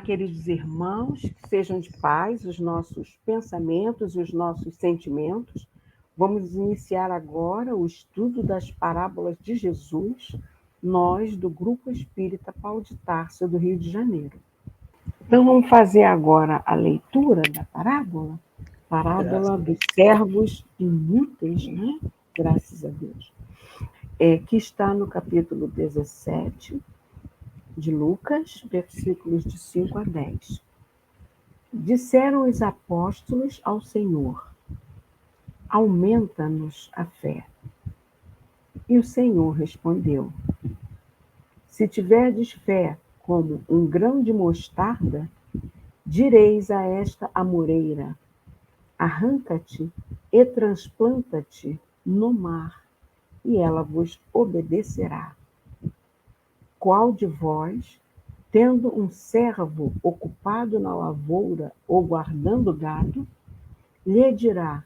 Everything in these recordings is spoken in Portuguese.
queridos irmãos, que sejam de paz os nossos pensamentos e os nossos sentimentos. Vamos iniciar agora o estudo das parábolas de Jesus, nós do Grupo Espírita Paulo de Tarso, do Rio de Janeiro. Então, vamos fazer agora a leitura da parábola dos servos inúteis, né? Graças a Deus. Que está no capítulo 17, de Lucas, versículos de 5 a 10. Disseram os apóstolos ao Senhor: aumenta-nos a fé. E o Senhor respondeu: se tiverdes fé como um grão de mostarda, direis a esta amoreira: arranca-te e transplanta-te no mar, e ela vos obedecerá. Qual de vós, tendo um servo ocupado na lavoura ou guardando gado, lhe dirá,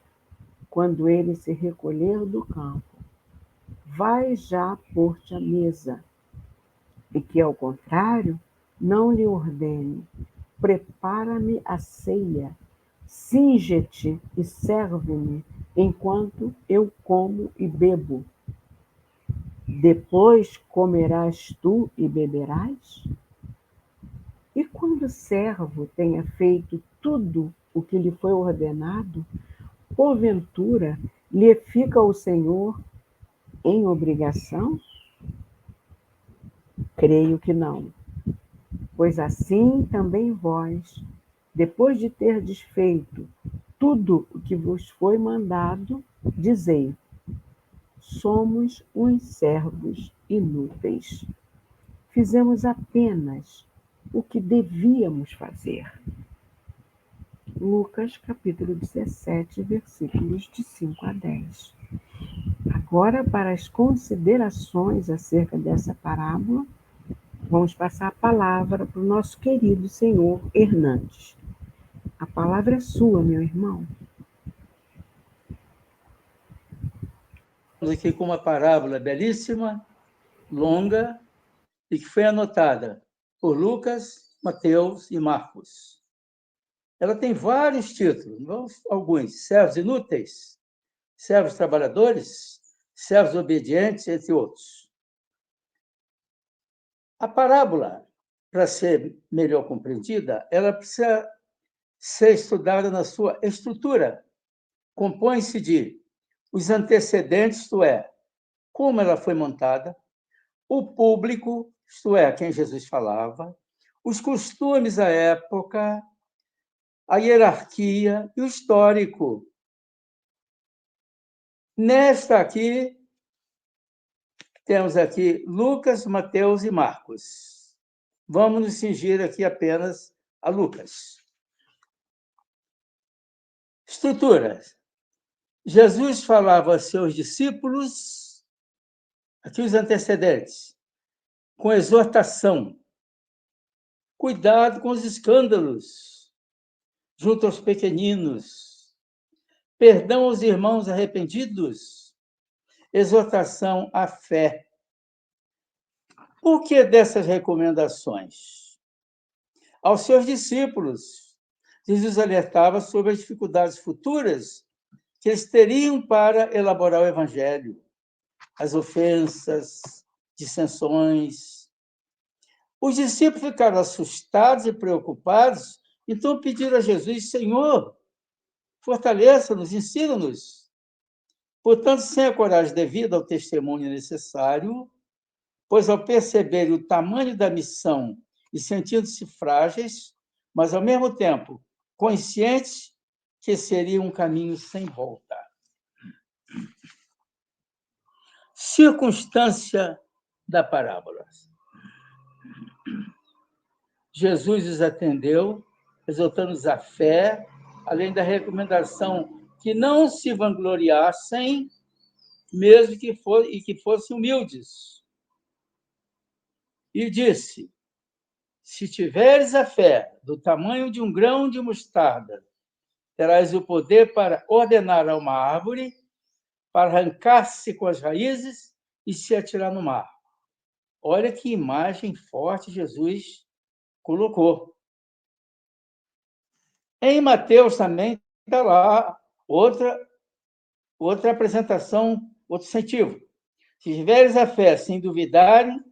quando ele se recolher do campo: vai já pôr-te à mesa? E que, ao contrário, não lhe ordene: prepara-me a ceia, cinge-te e serve-me, enquanto eu como e bebo. Depois comerás tu e beberás? E quando o servo tenha feito tudo o que lhe foi ordenado, porventura lhe fica o Senhor em obrigação? Creio que não. Pois assim também vós, depois de terdes feito tudo o que vos foi mandado, dizei: somos uns servos inúteis. Fizemos apenas o que devíamos fazer. Lucas, capítulo 17, versículos de 5 a 10. Agora, para as considerações acerca dessa parábola, vamos passar a palavra para o nosso querido senhor Hernandes. A palavra é sua, meu irmão. Estamos aqui com uma parábola belíssima, longa, e que foi anotada por Lucas, Mateus e Marcos. Ela tem vários títulos, alguns: servos inúteis, servos trabalhadores, servos obedientes, entre outros. A parábola, para ser melhor compreendida, ela precisa ser estudada na sua estrutura. Compõe-se de os antecedentes, isto é, como ela foi montada, o público, isto é, a quem Jesus falava, os costumes da época, a hierarquia e o histórico. Nesta aqui, temos aqui Lucas, Mateus e Marcos. Vamos nos cingir aqui apenas a Lucas. Estrutura. Jesus falava a seus discípulos, aqui os antecedentes, com exortação. Cuidado com os escândalos, junto aos pequeninos. Perdão aos irmãos arrependidos. Exortação à fé. Por que dessas recomendações? Aos seus discípulos, Jesus alertava sobre as dificuldades futuras que eles teriam para elaborar o evangelho, as ofensas, dissensões. Os discípulos ficaram assustados e preocupados, então pediram a Jesus: Senhor, fortaleça-nos, ensina-nos. Portanto, sem a coragem devida ao testemunho necessário, pois ao perceberem o tamanho da missão e sentindo-se frágeis, mas ao mesmo tempo conscientes que seria um caminho sem volta. Circunstância da parábola. Jesus os atendeu, exortando-os à fé, além da recomendação que não se vangloriassem, mesmo que fossem humildes. E disse: se tiveres a fé do tamanho de um grão de mostarda, terás o poder para ordenar a uma árvore, para arrancar-se com as raízes e se atirar no mar. Olha que imagem forte Jesus colocou. Em Mateus também está lá outra apresentação, outro incentivo. Se tiveres a fé sem duvidarem,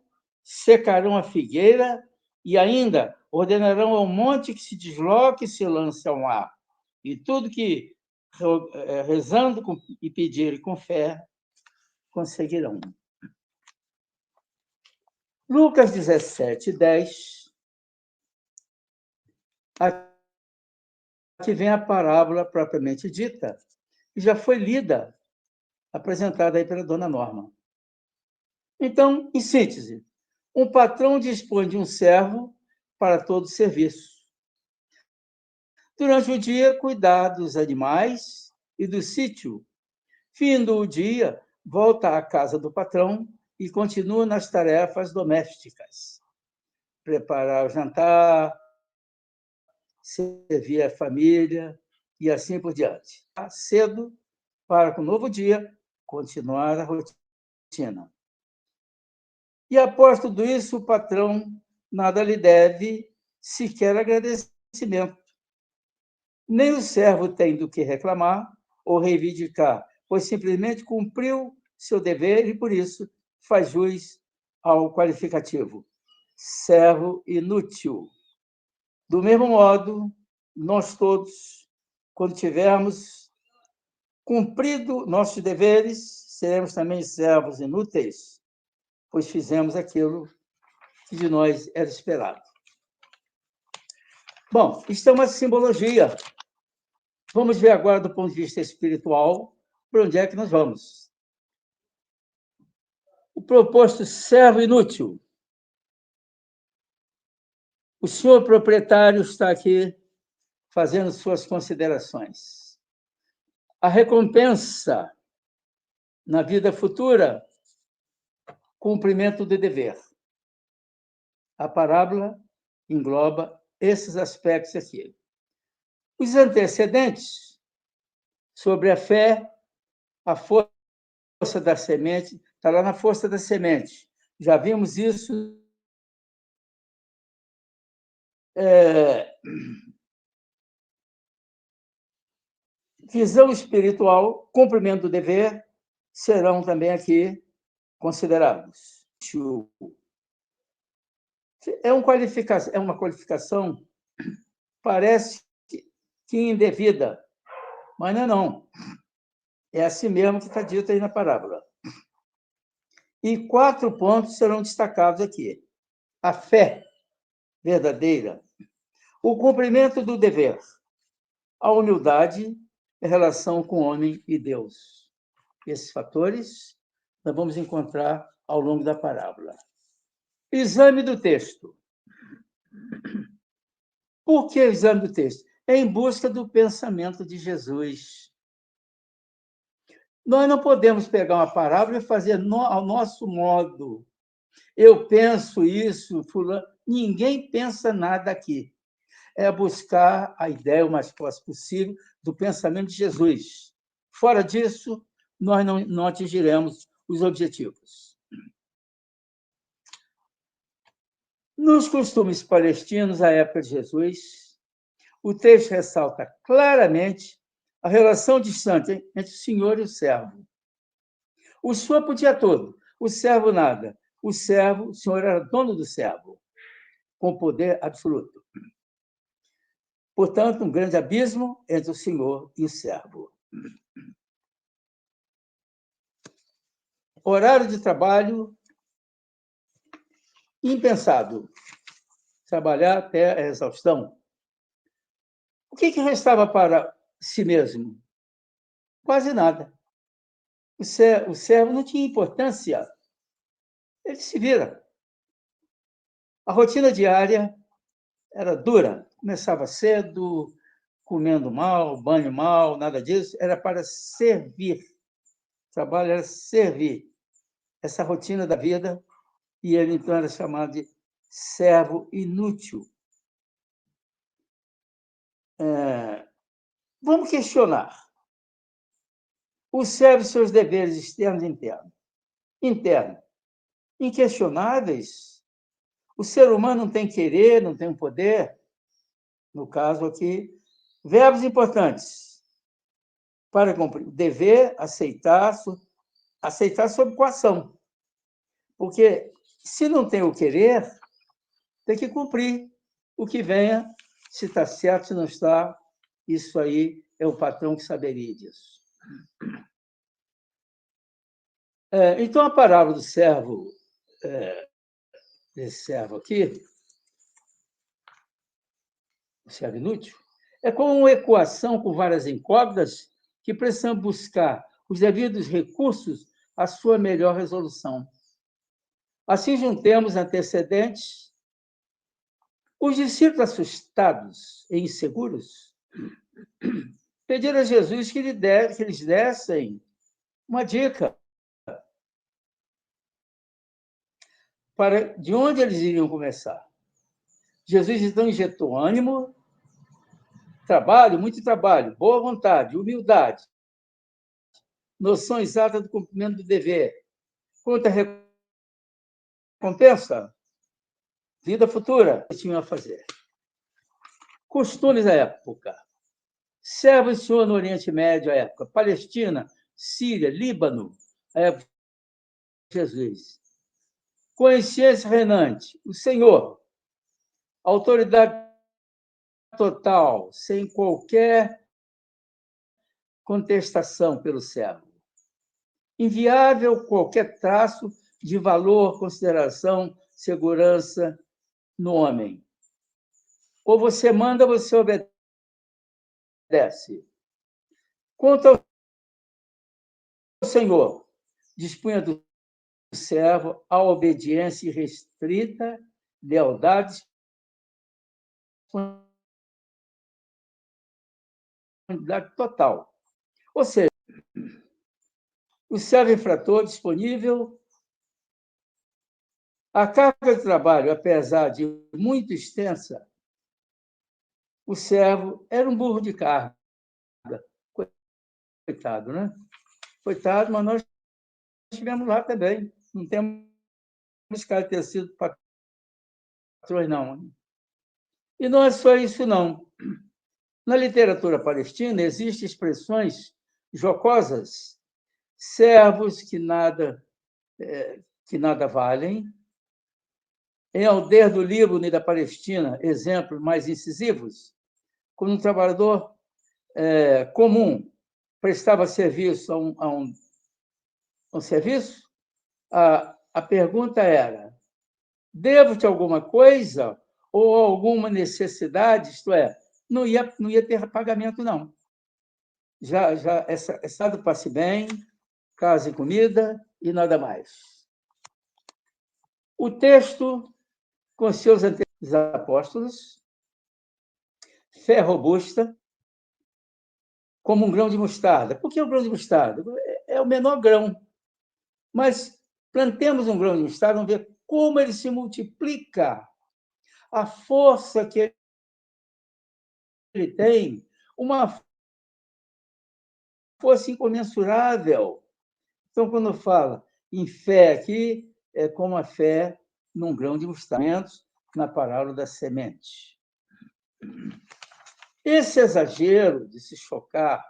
secarão a figueira e ainda ordenarão ao monte que se desloque e se lance ao mar. E tudo que rezando e pedirem com fé, conseguirão. Lucas 17, 10. Aqui vem a parábola propriamente dita, que já foi lida, apresentada aí pela dona Norma. Então, em síntese, um patrão dispõe de um servo para todo serviço. Durante o dia, cuidar dos animais e do sítio. Findo o dia, volta à casa do patrão e continua nas tarefas domésticas. Preparar o jantar, servir a família e assim por diante. Cedo, para com o novo dia, continuar a rotina. E após tudo isso, o patrão nada lhe deve, sequer agradecimento. Nem o servo tem do que reclamar ou reivindicar, pois simplesmente cumpriu seu dever e, por isso, faz jus ao qualificativo. Servo inútil. Do mesmo modo, nós todos, quando tivermos cumprido nossos deveres, seremos também servos inúteis, pois fizemos aquilo que de nós era esperado. Bom, isso é uma simbologia. Vamos ver agora, do ponto de vista espiritual, para onde é que nós vamos. O proposto servo inútil. O senhor proprietário está aqui fazendo suas considerações. A recompensa na vida futura, cumprimento do dever. A parábola engloba esses aspectos aqui. Os antecedentes sobre a fé, a força da semente, está lá na força da semente. Já vimos isso. Visão espiritual, cumprimento do dever, serão também aqui considerados. É uma qualificação, parece que indevida, mas não é não. É assim mesmo que está dito aí na parábola. E 4 pontos serão destacados aqui. A fé verdadeira, o cumprimento do dever, a humildade em relação com o homem e Deus. Esses fatores nós vamos encontrar ao longo da parábola. Exame do texto. Por que o exame do texto? É em busca do pensamento de Jesus. Nós não podemos pegar uma parábola e fazer ao nosso modo. Eu penso isso, fulano. Ninguém pensa nada aqui. É buscar a ideia o mais próximo possível do pensamento de Jesus. Fora disso, nós não atingiremos os objetivos. Nos costumes palestinos, à época de Jesus, o texto ressalta claramente a relação distante entre o senhor e o servo. O senhor podia tudo, o servo nada. O senhor era dono do servo, com poder absoluto. Portanto, um grande abismo entre o senhor e o servo. Horário de trabalho impensado. Trabalhar até a exaustão. O que restava para si mesmo? Quase nada. O servo não tinha importância. Ele se vira. A rotina diária era dura. Começava cedo, comendo mal, banho mal, nada disso. Era para servir. O trabalho era servir. Essa rotina da vida, e ele então era chamado de servo inútil. Vamos questionar. O servo e seus deveres externos e internos. Interno. Inquestionáveis. O ser humano não tem querer, não tem poder. No caso aqui, Verbos importantes para cumprir. Dever, aceitar sob coação. Porque se não tem o querer, tem que cumprir o que venha, se está certo, se não está. Isso aí é o patrão que saberia disso. Então, a parábola do servo, desse servo aqui, o servo inútil, é como uma equação com várias incógnitas que precisamos buscar os devidos recursos à sua melhor resolução. Assim, juntemos antecedentes. Os discípulos, assustados e inseguros, pediram a Jesus que eles dessem uma dica para de onde eles iriam começar. Jesus, então, injetou ânimo, trabalho, muito trabalho, boa vontade, humildade, noção exata do cumprimento do dever. Quanto à recompensa, vida futura, que tinham a fazer. Costumes da época. Servo e senhor no Oriente Médio, à época. Palestina, Síria, Líbano, à época de Jesus. Consciência reinante, o Senhor. Autoridade total, sem qualquer contestação pelo servo. Inviável qualquer traço de valor, consideração, segurança no homem. Ou você manda, ou você obedece. Quanto ao Senhor, dispunha do servo a obediência irrestrita, lealdade, disponibilidade total. Ou seja, o servo infrator disponível, a carga de trabalho, apesar de muito extensa, o servo era um burro de carga. Coitado, né? Coitado, mas nós estivemos lá também. Não temos cara de ter sido patrões, não. E não é só isso, não. Na literatura palestina, existem expressões jocosas, servos que nada valem. Em Aldeia do Líbano e da Palestina, exemplos mais incisivos, quando um trabalhador comum prestava serviço a um serviço, a pergunta era: devo-te alguma coisa ou alguma necessidade? Isto é, não ia ter pagamento, não. Já estado passe bem, casa e comida e nada mais. O texto, com seus apóstolos, fé robusta, como um grão de mostarda. Por que o grão de mostarda? É o menor grão. Mas plantemos um grão de mostarda, vamos ver como ele se multiplica. A força que ele tem, uma força incomensurável. Então, quando fala em fé aqui, é como a fé num grão de mostarda, na parábola da semente. Esse exagero de se chocar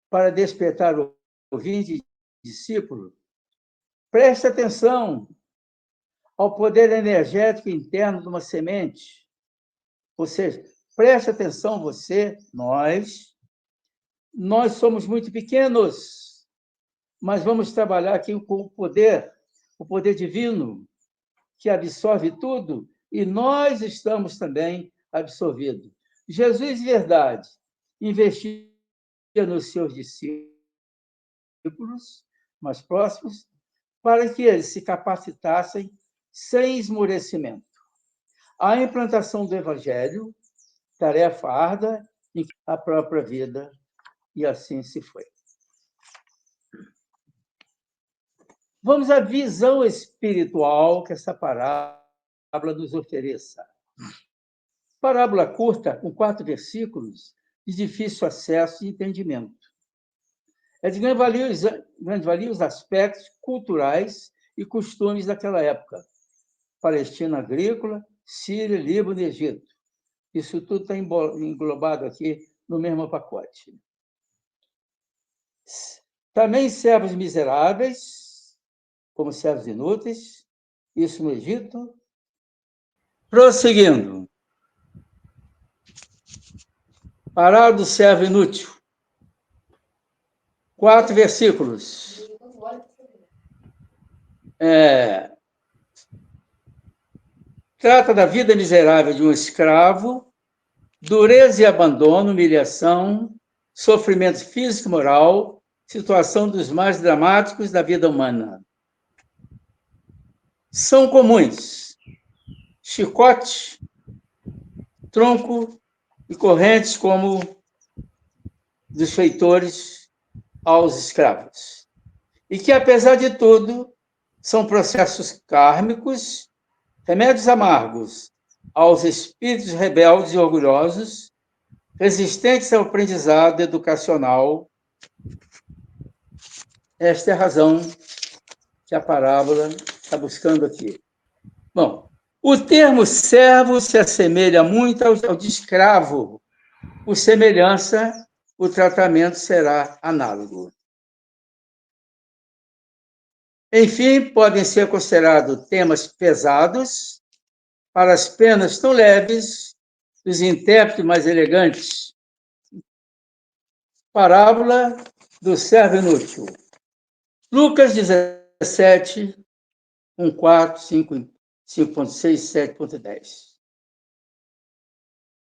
para despertar o ouvinte e discípulo, preste atenção ao poder energético interno de uma semente. Ou seja, preste atenção você, nós somos muito pequenos, mas vamos trabalhar aqui com o poder divino, que absorve tudo, e nós estamos também absorvidos. Jesus, verdade, investia nos seus discípulos mais próximos, para que eles se capacitassem sem esmorecimento. A implantação do Evangelho, tarefa árdua, em a própria vida, e assim se foi. Vamos à visão espiritual que essa parábola nos ofereça. Parábola curta, com 4 versículos, de difícil acesso e entendimento. É de grande valia os aspectos culturais e costumes daquela época. Palestina agrícola, Síria, Líbano e Egito. Isso tudo está englobado aqui no mesmo pacote. Também servos miseráveis, como servos inúteis, isso no Egito. Prosseguindo. Parábola do servo inútil. 4 versículos. Trata da vida miserável de um escravo, dureza e abandono, humilhação, sofrimento físico e moral, situação dos mais dramáticos da vida humana. São comuns chicote, tronco e correntes como dos feitores aos escravos. E que, apesar de tudo, são processos kármicos, remédios amargos aos espíritos rebeldes e orgulhosos, resistentes ao aprendizado educacional. Esta é a razão que a parábola está buscando aqui. Bom, o termo servo se assemelha muito ao de escravo. Por semelhança, o tratamento será análogo. Enfim, podem ser considerados temas pesados para as penas tão leves dos intérpretes mais elegantes. Parábola do servo inútil. Lucas 17, 1,4, 5,6, 7,10.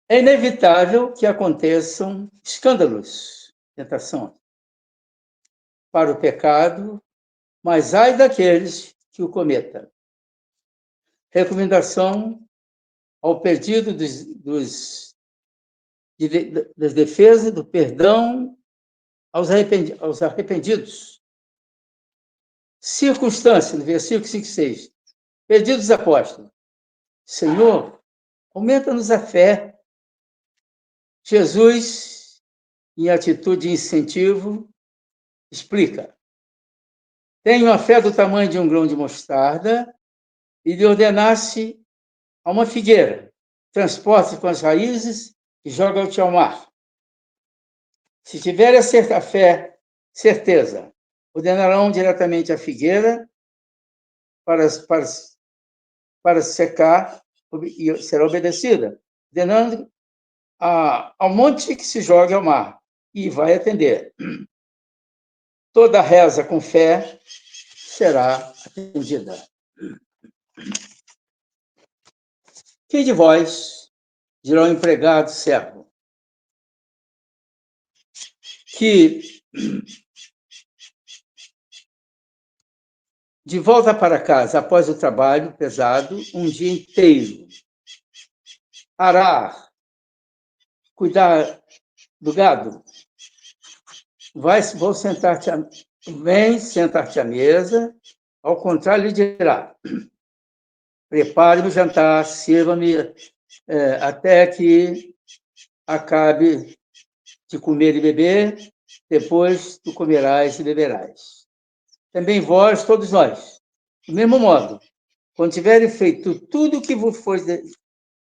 É inevitável que aconteçam escândalos, tentação para o pecado, mas ai daqueles que o cometam. Recomendação ao pedido das defesas, do perdão aos arrependidos. Circunstância, no versículo 5 e 6. Pedidos apóstolos. Senhor, aumenta-nos a fé. Jesus, em atitude de incentivo, explica. Tenho a fé do tamanho de um grão de mostarda e lhe ordenasse a uma figueira, transporte com as raízes e joga-te ao mar. Se tiver a fé, certeza, ordenarão diretamente a figueira para secar e será obedecida, ordenando ao monte que se jogue ao mar e vai atender. Toda reza com fé será atendida. Quem de vós dirá ao empregado servo que de volta para casa após o trabalho pesado, um dia inteiro, arar, cuidar do gado, vem sentar-te à mesa, ao contrário, lhe dirá, prepare-me o jantar, sirva-me até que acabe de comer e beber, depois tu comerás e beberás. Também vós, todos nós, do mesmo modo, quando tiverem feito tudo o que vos foi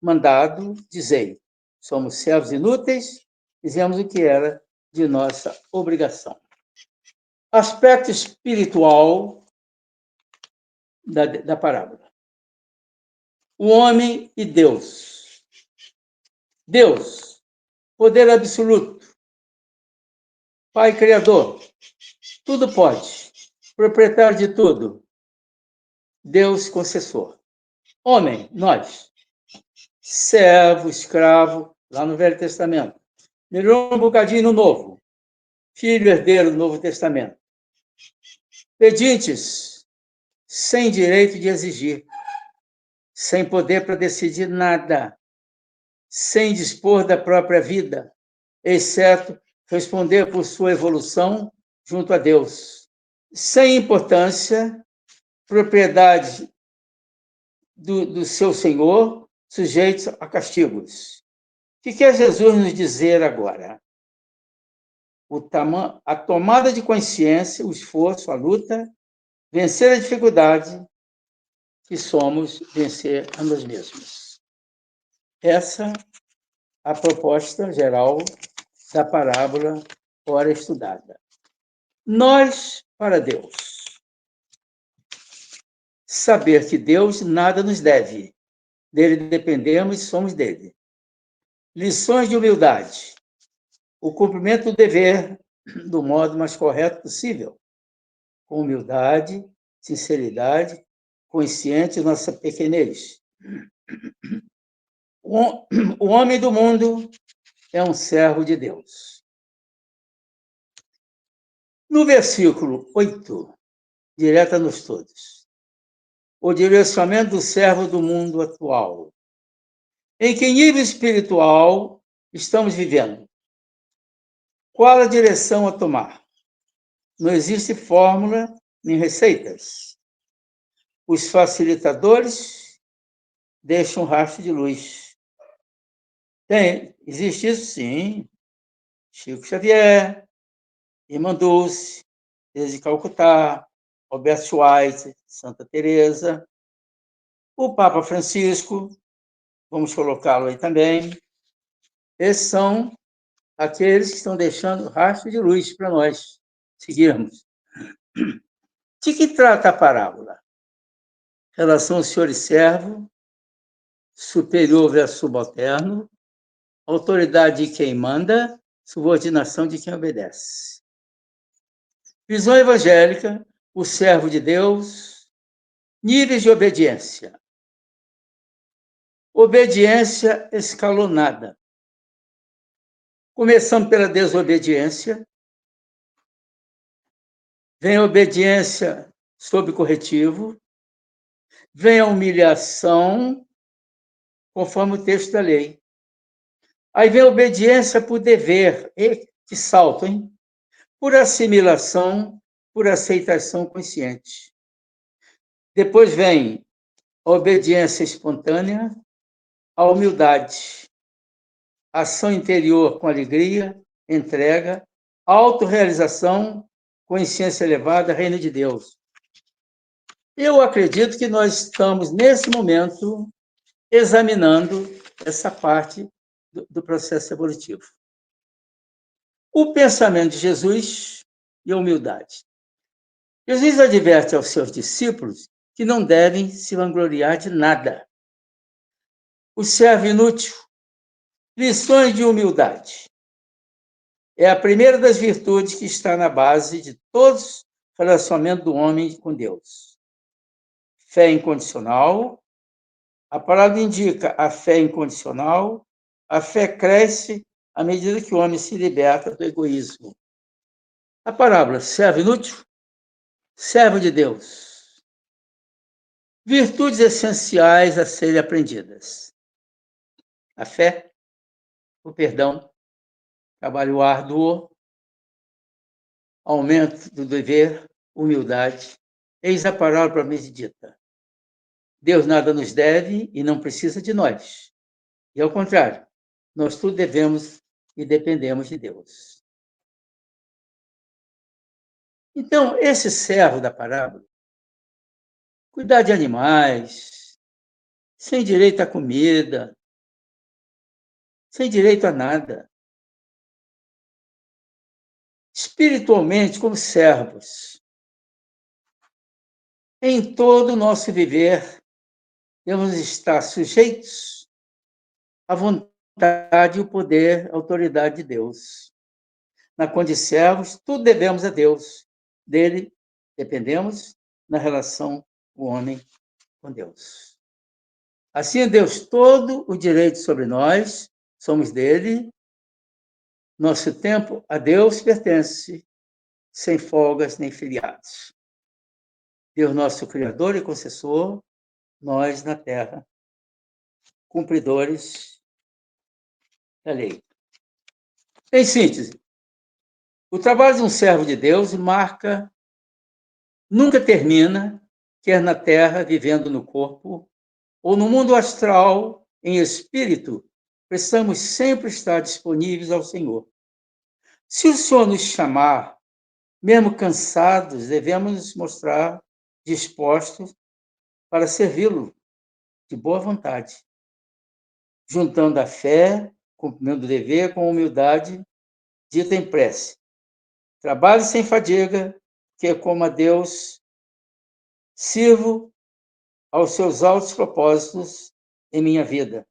mandado, dizei, somos servos inúteis, fizemos o que era de nossa obrigação. Aspecto espiritual da parábola. O homem e Deus. Deus, poder absoluto, Pai Criador, tudo pode, proprietário de tudo, Deus concessor. Homem, nós, servo, escravo, lá no Velho Testamento. Melhorou um bocadinho no Novo. Filho herdeiro do Novo Testamento. Pedintes, sem direito de exigir, sem poder para decidir nada, sem dispor da própria vida, exceto responder por sua evolução junto a Deus. Sem importância, propriedade do seu Senhor, sujeitos a castigos. O que quer Jesus nos dizer agora? A tomada de consciência, o esforço, a luta, vencer a dificuldade que somos, vencer a nós mesmos. Essa é a proposta geral da parábola ora estudada. Nós para Deus. Saber que Deus nada nos deve. Dele dependemos e somos dele. Lições de humildade. O cumprimento do dever do modo mais correto possível. Com humildade, sinceridade, consciente de nossa pequenez. O homem do mundo é um servo de Deus. No versículo 8, direta-nos todos, o direcionamento do servo do mundo atual. Em que nível espiritual estamos vivendo? Qual a direção a tomar? Não existe fórmula nem receitas. Os facilitadores deixam um rastro de luz. Existe isso sim. Chico Xavier, Irmã Dulce, Teresa de Calcutá, Albert Schweitzer, Santa Teresa, o Papa Francisco, vamos colocá-lo aí também. Esses são aqueles que estão deixando rastro de luz para nós seguirmos. De que trata a parábola? Relação senhor e servo, superior versus subalterno, autoridade de quem manda, subordinação de quem obedece. Visão evangélica, o servo de Deus, níveis de obediência. Obediência escalonada. Começando pela desobediência, vem a obediência sob corretivo, vem a humilhação, conforme o texto da lei. Aí vem a obediência por dever, e que salto, hein? Por assimilação, por aceitação consciente. Depois vem a obediência espontânea, a humildade, ação interior com alegria, entrega, autorrealização, consciência elevada, reino de Deus. Eu acredito que nós estamos, nesse momento, examinando essa parte do processo evolutivo. O pensamento de Jesus e a humildade. Jesus adverte aos seus discípulos que não devem se vangloriar de nada. O servo inútil. Lições de humildade. É a primeira das virtudes que está na base de todos os relacionamentos do homem com Deus. Fé incondicional. A palavra indica a fé incondicional. A fé cresce à medida que o homem se liberta do egoísmo. A parábola, servo inútil, servo de Deus. Virtudes essenciais a serem aprendidas. A fé, o perdão, trabalho árduo, aumento do dever, humildade. Eis a palavra para mim dita. Deus nada nos deve e não precisa de nós. E ao contrário, nós tudo devemos e dependemos de Deus. Então, esse servo da parábola, cuidar de animais, sem direito à comida, sem direito a nada. Espiritualmente, como servos, em todo o nosso viver, devemos estar sujeitos à vontade, o poder, a autoridade de Deus. Na condição de servos, tudo devemos a Deus. Dele dependemos na relação o homem com Deus. Assim, Deus todo o direito sobre nós, somos dele. Nosso tempo a Deus pertence, sem folgas nem feriados. Deus, nosso Criador e concessor, nós na terra, cumpridores da lei. Em síntese, o trabalho de um servo de Deus nunca termina, quer na terra, vivendo no corpo, ou no mundo astral, em espírito, precisamos sempre estar disponíveis ao Senhor. Se o Senhor nos chamar, mesmo cansados, devemos nos mostrar dispostos para servi-lo de boa vontade, juntando a fé, cumprimento do dever com humildade, dita em prece. Trabalhe sem fadiga, que como a Deus sirvo aos seus altos propósitos em minha vida.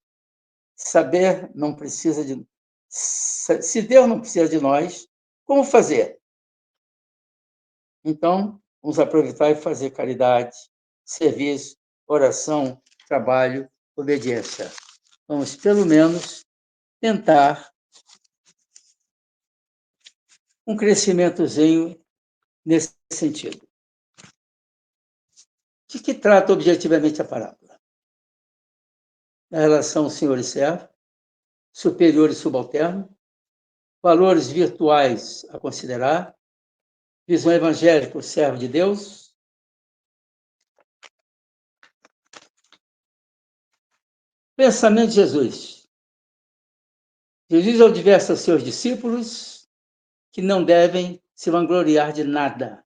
Saber não precisa de... Se Deus não precisa de nós, como fazer? Então, vamos aproveitar e fazer caridade, serviço, oração, trabalho, obediência. Vamos, pelo menos, tentar um crescimentozinho nesse sentido. De que trata objetivamente a parábola? Da relação senhor e servo, superior e subalterno, valores virtuais a considerar, visão evangélica, o servo de Deus. Pensamento de Jesus. Jesus adverte aos seus discípulos que não devem se vangloriar de nada.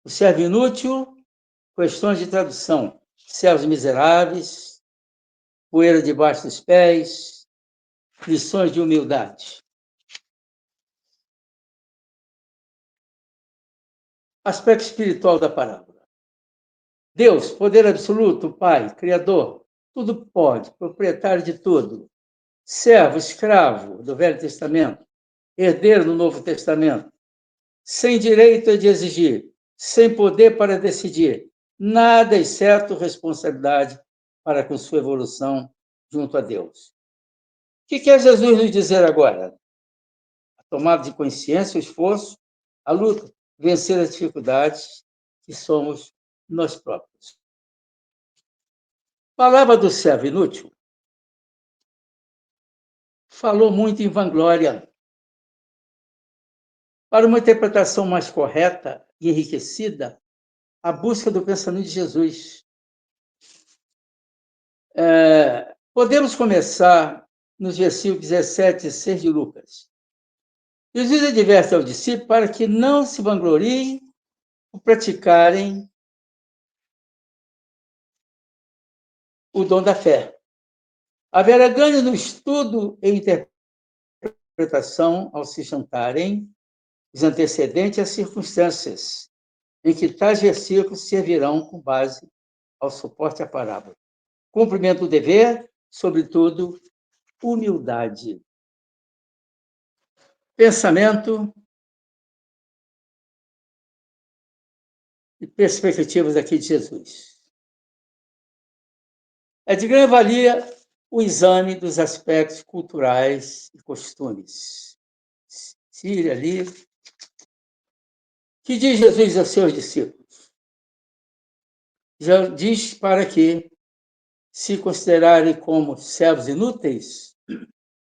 O servo inútil, questões de tradução. Servos miseráveis, poeira debaixo dos pés, lições de humildade. Aspecto espiritual da parábola. Deus, poder absoluto, Pai, Criador, tudo pode, proprietário de tudo. Servo, escravo do Velho Testamento, herdeiro do Novo Testamento, sem direito de exigir, sem poder para decidir, nada exceto responsabilidade para com sua evolução junto a Deus. O que quer Jesus nos dizer agora? A tomada de consciência, o esforço, a luta, vencer as dificuldades que somos nós próprios. Palavra do servo inútil. Falou muito em vanglória. Para uma interpretação mais correta e enriquecida, a busca do pensamento de Jesus. Podemos começar nos versículos 17 e 6 de Lucas. Jesus adverte ao discípulo para que não se vangloriem por praticarem o dom da fé. Haverá ganho no estudo e interpretação ao se juntarem os antecedentes às circunstâncias em que tais versículos servirão com base ao suporte à parábola. Cumprimento do dever, sobretudo, humildade. Pensamento e perspectivas aqui de Jesus. É de grande valia o exame dos aspectos culturais e costumes. Síria, ali. Que diz Jesus aos seus discípulos? Já diz para que se considerarem como servos inúteis,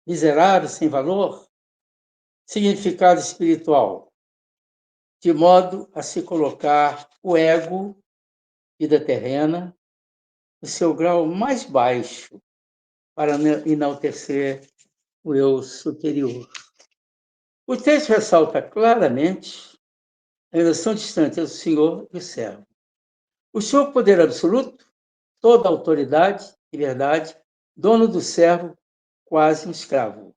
miseráveis, sem valor, significado espiritual, de modo a se colocar o ego, vida terrena, no seu grau mais baixo, para enaltecer o eu superior. O texto ressalta claramente a relação distante entre o Senhor e o servo. O Senhor, poder absoluto, toda autoridade e verdade, dono do servo, quase um escravo.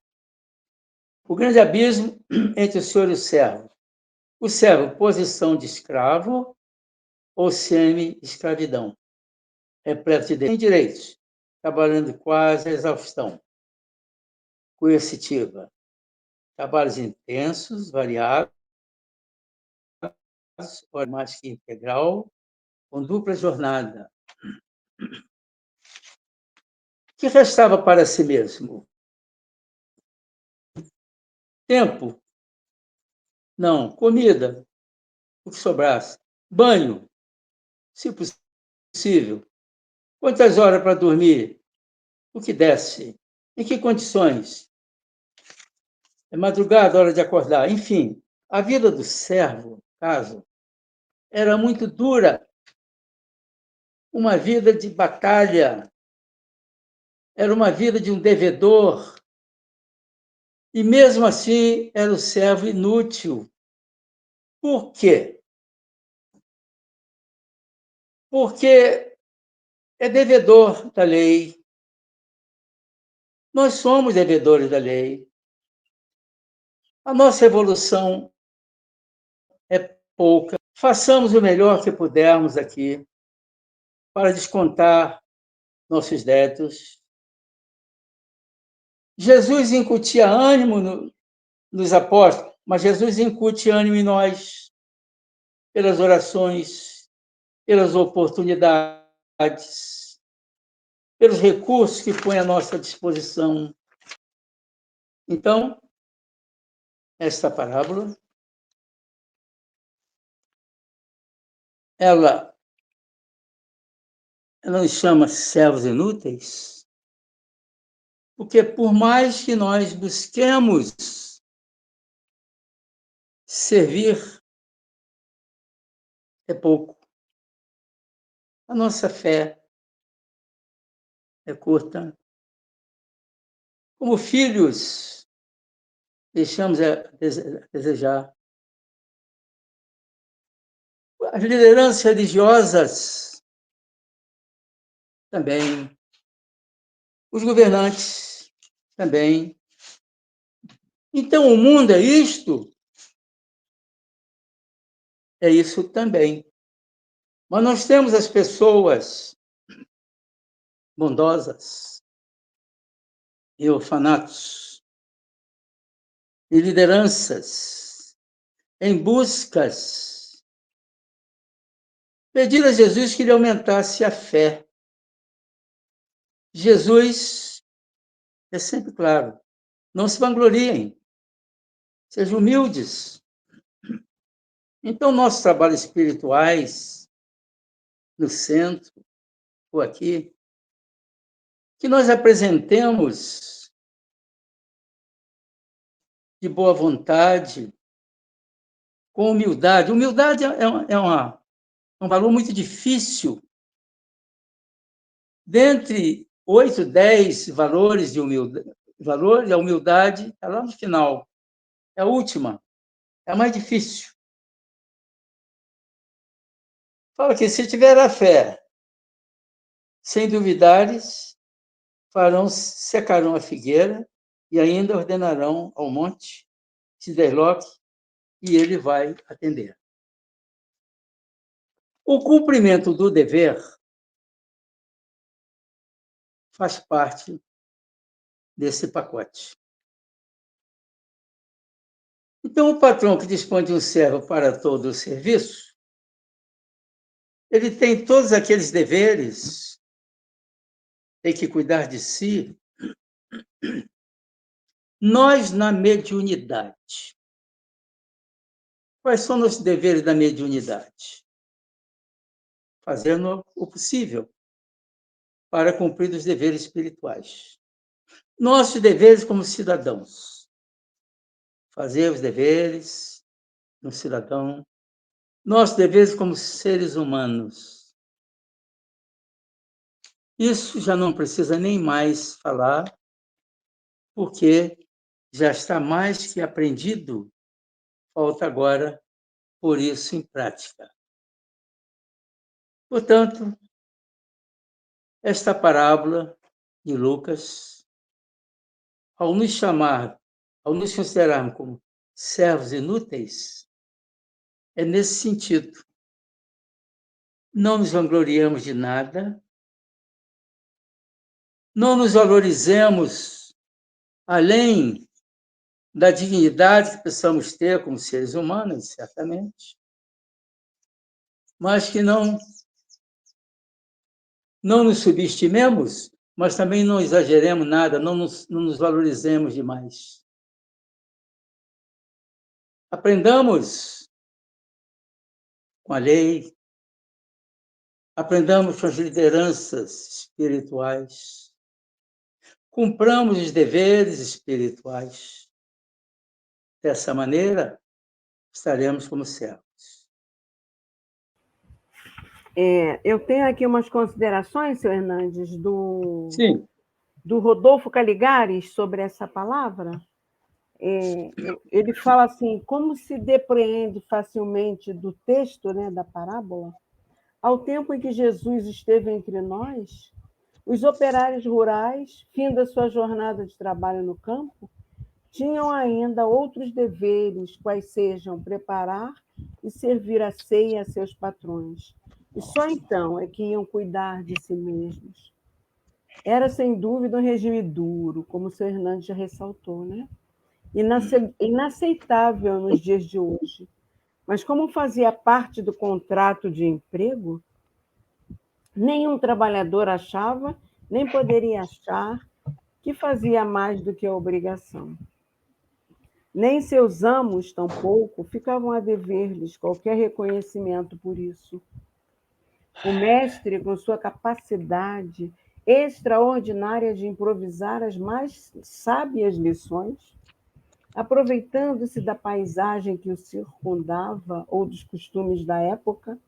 O grande abismo entre o Senhor e o servo. O servo, posição de escravo ou semi-escravidão. Repleto de direitos, trabalhando quase a exaustão. Coercitiva. Trabalhos intensos, variados, hora mais que integral, com dupla jornada. O que restava para si mesmo? Tempo? Não. Comida? O que sobrasse. Banho? Se possível. Quantas horas para dormir? O que desse. Em que condições? É madrugada, hora de acordar. Enfim, a vida do servo, caso, era muito dura. Uma vida de batalha. Era uma vida de um devedor. E mesmo assim era o servo inútil. Por quê? Porque é devedor da lei. Nós somos devedores da lei. A nossa evolução é pouca. Façamos o melhor que pudermos aqui para descontar nossos débitos. Jesus incutia ânimo nos apóstolos, mas Jesus incute ânimo em nós pelas orações, pelas oportunidades, pelos recursos que põe à nossa disposição. Então, esta parábola, ela nos chama servos inúteis, porque por mais que nós busquemos servir, é pouco. A nossa fé é curta. Como filhos, deixamos a desejar. As lideranças religiosas também. Os governantes também. Então, o mundo é isto? É isso também. Mas nós temos as pessoas bondosas e orfanatos e lideranças em buscas. Pedir a Jesus que ele aumentasse a fé. Jesus é sempre claro. Não se vangloriem. Sejam humildes. Então, nossos trabalhos espirituais, no centro, ou aqui, que nós apresentemos de boa vontade, com humildade. Humildade é um valor muito difícil. Dentre 8, 10 valores de humildade, a humildade está lá no final. É a última, é a mais difícil. Fala que se tiver a fé, sem duvidares, secarão a figueira e ainda ordenarão ao monte, se desloque, e ele vai atender. O cumprimento do dever faz parte desse pacote. Então, o patrão que dispõe de um servo para todo o serviço, ele tem todos aqueles deveres, tem que cuidar de si. Nós, na mediunidade, quais são os deveres da mediunidade? Fazendo o possível para cumprir os deveres espirituais. Nossos deveres como cidadãos. Fazer os deveres do cidadão. Nossos deveres como seres humanos. Isso já não precisa nem mais falar, porque já está mais que aprendido. Falta agora pôr isso em prática. Portanto, esta parábola de Lucas, ao nos considerarmos como servos inúteis, é nesse sentido. Não nos vangloriamos de nada, não nos valorizemos além da dignidade que possamos ter como seres humanos, certamente, mas que não nos subestimemos, mas também não exageremos nada, não nos valorizemos demais. Aprendamos com a lei, aprendamos com as lideranças espirituais, cumpramos os deveres espirituais. Dessa maneira, estaremos como servos. Eu tenho aqui umas considerações, seu Hernandes, Sim. do Rodolfo Caligares sobre essa palavra. Ele fala assim: como se depreende facilmente do texto, né, da parábola, ao tempo em que Jesus esteve entre nós, os operários rurais, fim da sua jornada de trabalho no campo, tinham ainda outros deveres, quais sejam preparar e servir a ceia a seus patrões. E só então é que iam cuidar de si mesmos. Era, sem dúvida, um regime duro, como o senhor Hernandes já ressaltou, né? Inaceitável nos dias de hoje. Mas como fazia parte do contrato de emprego, nenhum trabalhador achava, nem poderia achar, que fazia mais do que a obrigação. Nem seus amos, tampouco, ficavam a dever-lhes qualquer reconhecimento por isso. O mestre, com sua capacidade extraordinária de improvisar as mais sábias lições, aproveitando-se da paisagem que o circundava ou dos costumes da época,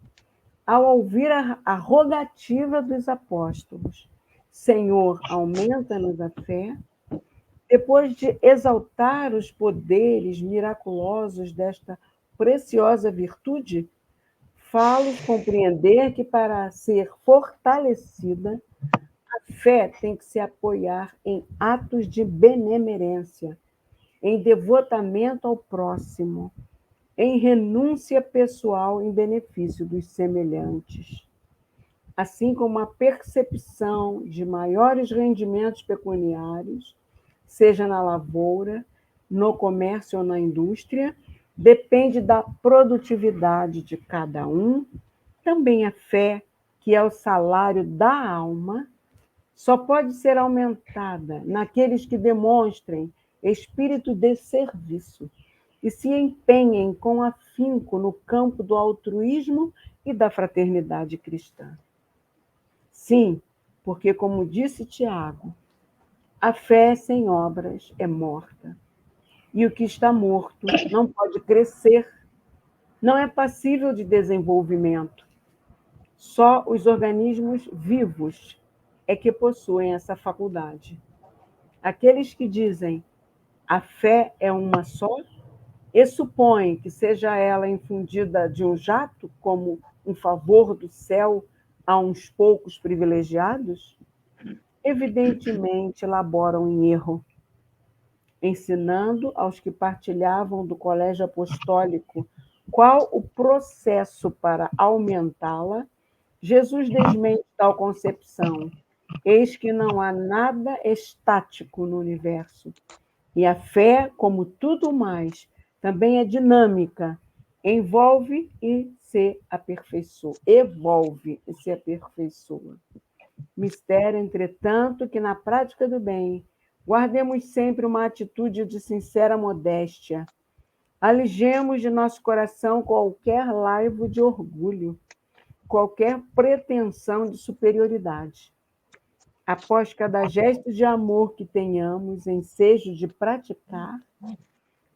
ao ouvir a rogativa dos apóstolos, Senhor, aumenta-nos a fé, depois de exaltar os poderes miraculosos desta preciosa virtude, falo compreender que para ser fortalecida, a fé tem que se apoiar em atos de benemerência, em devotamento ao próximo, em renúncia pessoal em benefício dos semelhantes, assim como a percepção de maiores rendimentos pecuniários, seja na lavoura, no comércio ou na indústria, depende da produtividade de cada um. Também a fé, que é o salário da alma, só pode ser aumentada naqueles que demonstrem espírito de serviço e se empenhem com afinco no campo do altruísmo e da fraternidade cristã. Sim, porque, como disse Tiago, a fé sem obras é morta. E o que está morto não pode crescer, não é passível de desenvolvimento. Só os organismos vivos é que possuem essa faculdade. Aqueles que dizem a fé é uma só e supõem que seja ela infundida de um jato, como um favor do céu a uns poucos privilegiados, evidentemente elaboram em erro, ensinando aos que partilhavam do colégio apostólico qual o processo para aumentá-la. Jesus desmente tal concepção. Eis que não há nada estático no universo. E a fé, como tudo mais, também é dinâmica, envolve e se aperfeiçoa, evolve e se aperfeiçoa. Mistério, entretanto, que na prática do bem guardemos sempre uma atitude de sincera modéstia. Alijemos de nosso coração qualquer laivo de orgulho, qualquer pretensão de superioridade. Após cada gesto de amor que tenhamos ensejo de praticar,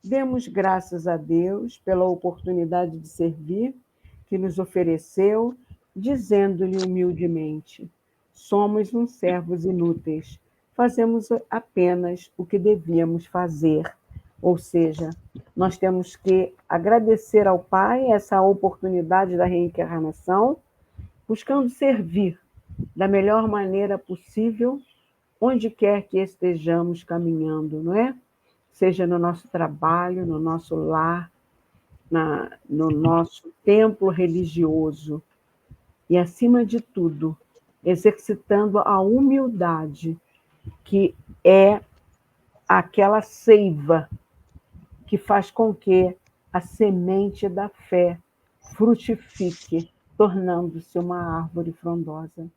demos graças a Deus pela oportunidade de servir que nos ofereceu, dizendo-lhe humildemente: somos uns servos inúteis, fazemos apenas o que devíamos fazer. Ou seja, nós temos que agradecer ao Pai essa oportunidade da reencarnação, buscando servir da melhor maneira possível, onde quer que estejamos caminhando, não é? Seja no nosso trabalho, no nosso lar, no nosso templo religioso. E, acima de tudo, exercitando a humildade, que é aquela seiva que faz com que a semente da fé frutifique, tornando-se uma árvore frondosa.